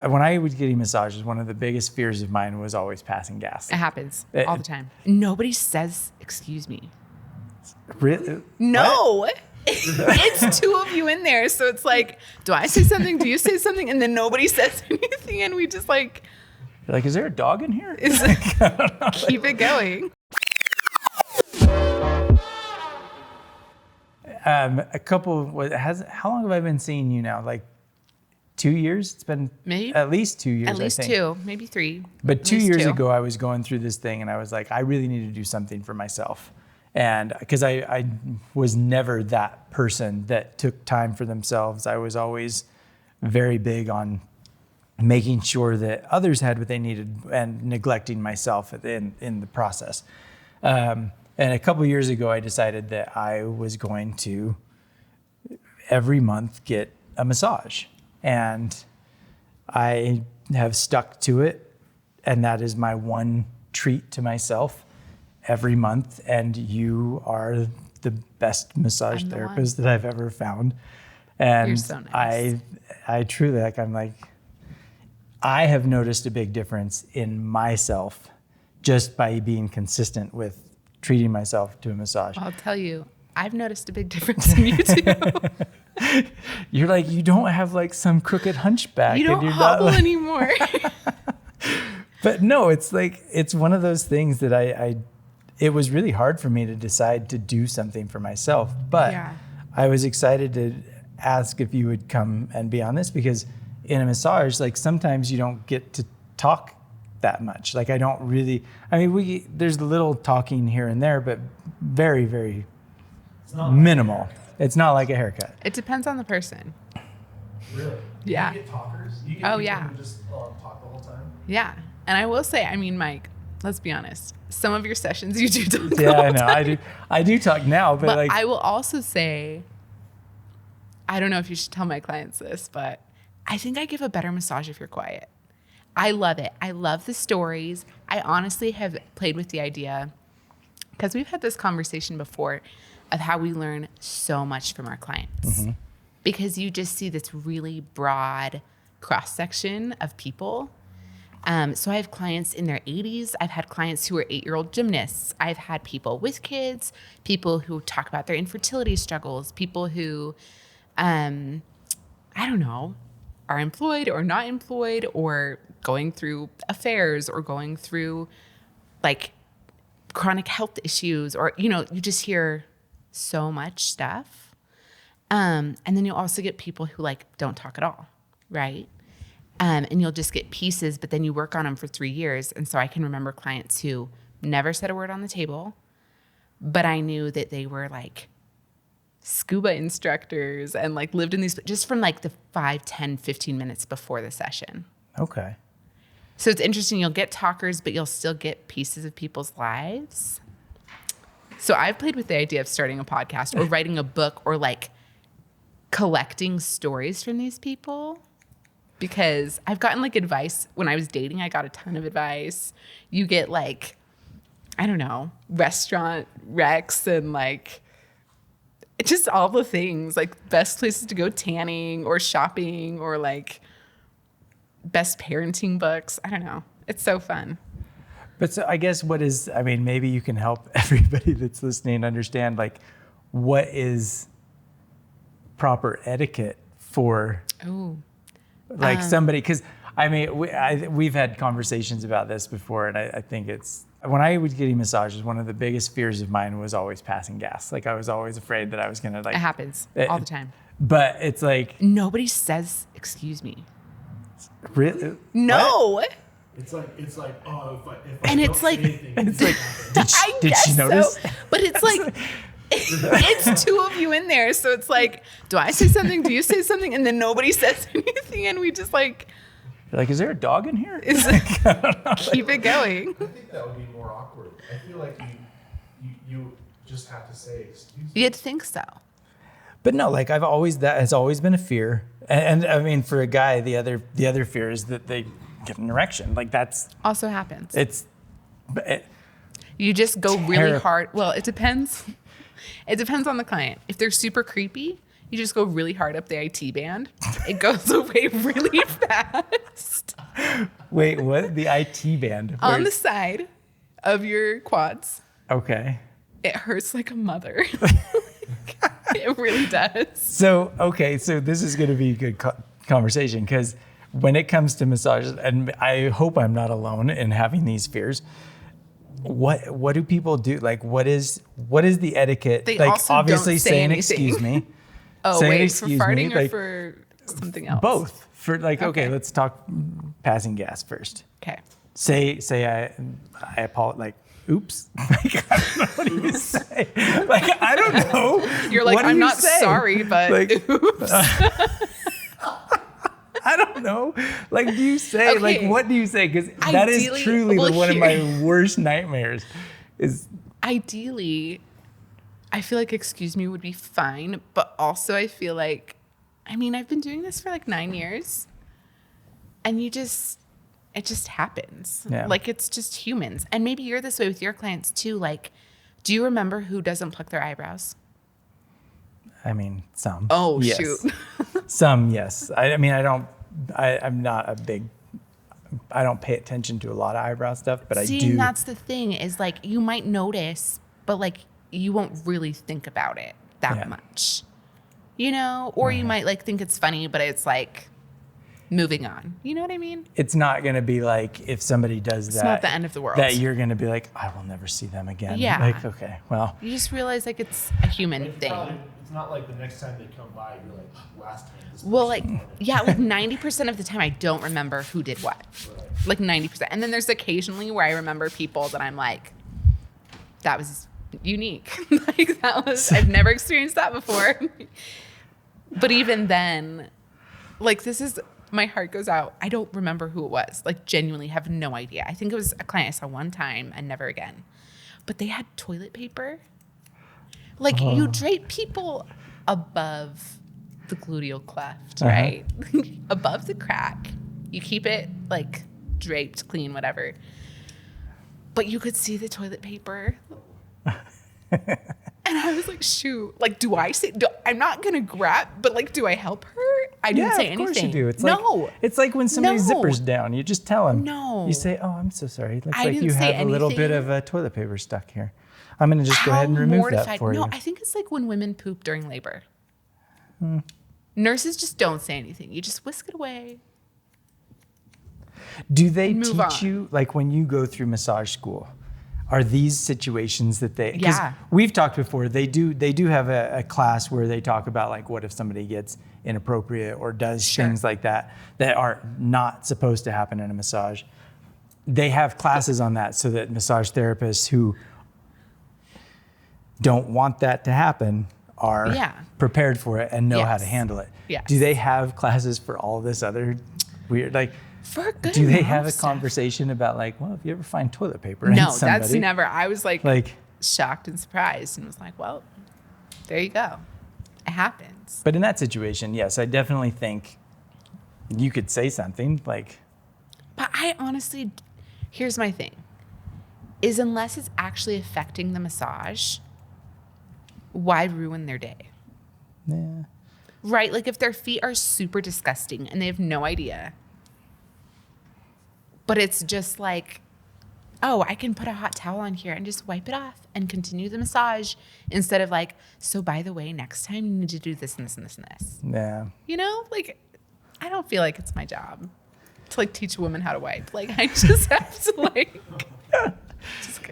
When I was getting massages, one of the biggest fears of mine was always passing gas. It happens all the time. Nobody says, excuse me. Really? No. What? It's two of you in there. So it's like, do I say something? Do you say something? And then nobody says anything. And we just like. You're like, is there a dog in here? Keep it going. How long have I been seeing you now? Like 2 years? It's been maybe at least 2 years. At least 2, maybe 3. But 2 years ago, I was going through this thing and I was like, I really need to do something for myself. And because I was never that person that took time for themselves. I was always very big on making sure that others had what they needed and neglecting myself in the process. And a couple of years ago, I decided that I was going to every month get a massage. And I have stuck to it. And that is my one treat to myself every month. And you are the best massage therapist that I've ever found. And you're so nice. I truly, I have noticed a big difference in myself just by being consistent with treating myself to a massage. I'll tell you, I've noticed a big difference in you too. You're like, you don't have like some crooked hunchback. You don't and you're hobble not, like... anymore. But no, it's like, it's one of those things that it was really hard for me to decide to do something for myself. But yeah. I was excited to ask if you would come and be on this, because in a massage, like sometimes you don't get to talk that much. Like there's a little talking here and there, but very, very minimal. It's not like a haircut. It depends on the person. Really? Yeah. You get talkers? You get people who just talk the whole time? Yeah. And I will say, Mike, let's be honest. Some of your sessions you do talk. Yeah, I know. I do talk now, but like I will also say, I don't know if you should tell my clients this, but I think I give a better massage if you're quiet. I love it. I love the stories. I honestly have played with the idea, because we've had this conversation before, of how we learn so much from our clients. Mm-hmm. Because you just see this really broad cross-section of people. So I have clients in their 80s. I've had clients who are 8-year-old gymnasts. I've had people with kids, people who talk about their infertility struggles, people who, I don't know, are employed or not employed, or going through affairs, or going through like chronic health issues, or, you just hear so much stuff. And then you'll also get people who like don't talk at all, right? And you'll just get pieces, but then you work on them for 3 years. And so I can remember clients who never said a word on the table, but I knew that they were like scuba instructors and like lived in these, just from like the 5, 10, 15 minutes before the session. Okay. So it's interesting. You'll get talkers, but you'll still get pieces of people's lives. So I've played with the idea of starting a podcast or writing a book, or like collecting stories from these people, because I've gotten like advice when I was dating. I got a ton of advice. You get like, I don't know, restaurant recs and like just all the things, like best places to go tanning or shopping, or like best parenting books. I don't know. It's so fun. But so I guess maybe you can help everybody that's listening understand like what is proper etiquette for somebody, because we've had conversations about this before, and I think it's, when I was getting massages, one of the biggest fears of mine was always passing gas. Like I was always afraid that I was gonna like. It happens all the time. But it's like nobody says excuse me. Really? No. What? It's like if I and don't it's like anything, it's like did she notice? So. But it's like it's two of you in there, so it's like, do I say something? Do you say something? And then nobody says anything, and we just like. You're like, is there a dog in here? Keep it going. I think that would be more awkward. I feel like you just have to say excuse me. You'd think so. But no, like that has always been a fear, and I mean, for a guy, the other fear is that they get an erection. Like that's also happens. You just go really hard. Well, it depends. It depends on the client. If they're super creepy, You just go really hard up the IT band. It goes away really fast. Wait, what? The IT band? On the side of your quads. Okay. It hurts like a mother. It really does. So, okay, so this is going to be a good conversation because when it comes to massages, and I hope I'm not alone in having these fears. What do people do? Like, what is the etiquette? They like, also obviously, don't say saying anything. excuse me. Oh, saying wait, excuse for farting me, or like, for something else? Both. For like, okay, Okay. let's talk passing gas first. Okay. Say I apologize. Like, oops. Like, I don't know what do you say. Like, I don't know. You're like, What do I'm you not say? sorry, but Like, oops. I don't know. Like, do you say, like, Okay. what do you say? Because that is Ideally- truly well, one of here- my worst nightmares is, Ideally, I feel like excuse me would be fine, but also I feel like, I mean, I've been doing this for like 9 years, and it just happens. Yeah. Like, it's just humans. And maybe you're this way with your clients too. Like, do you remember who doesn't pluck their eyebrows? I mean, some. Oh, Yes. shoot. Some, yes. I mean, I'm not a big, I don't pay attention to a lot of eyebrow stuff, but See, I do. and that's the thing is like, you might notice, but like, you won't really think about it that Yeah. much, you know? Or you might like think it's funny, but it's like moving on. You know what I mean? It's not going to be like if somebody does that. It's not the end of the world. That you're going to be like, I will never see them again. Yeah. Like, okay, well, You just realize like it's a human Like, thing. it's not like the next time they come by, you're like, last time this Well, person like, wanted-" yeah, like 90% of the time I don't remember who did what. Like 90%. And then there's occasionally where I remember people that I'm like, that was unique. Like that was, I've never experienced that before. But even then, like this is, my heart goes out. I don't remember who it was. Like genuinely have no idea. I think it was a client I saw one time and never again. But they had toilet paper. Like you drape people above the gluteal cleft, right? Above the crack. You keep it like draped, clean, whatever. But you could see the toilet paper. And I was like, shoot, like, do I say, I'm not going to grab, but like, do I help her? I didn't yeah, say of anything. course you do. It's no. like, it's like when somebody's No. zipper's down, you just tell them. No. You say, oh, I'm so sorry. It looks I like didn't you say have a little bit anything. of toilet paper stuck here. I'm going to just go ahead and How remove mortified. that for no, you. I think it's like when women poop during labor. Nurses just don't say anything. You just whisk it away. Do they Move teach on. you, like when you go through massage school, are these situations that they, 'cause Yeah. we've talked before, they do have a class where they talk about like what if somebody gets inappropriate or does Sure. things like that are not supposed to happen in a massage. They have classes on that so that massage therapists who don't want that to happen are Yeah. prepared for it and know how to Yes. handle it. Yes. Do they have classes for all this other weird, like, For a good do they amount have of a stuff. conversation about like, well, if you ever find toilet paper in No, somebody, that's never. I was like shocked and surprised and was like, well, there you go. It happens. but in that situation, yes, I definitely think you could say something like, But I honestly, here's my thing, is unless it's actually affecting the massage, why ruin their day? yeah, Right? Like if their feet are super disgusting and they have no idea, but it's just like, oh, I can put a hot towel on here and just wipe it off and continue the massage instead of like, so by the way, next time you need to do this and this and this and this. yeah. You know, like, I don't feel like it's my job to like teach women how to wipe. Like, I just have to like, just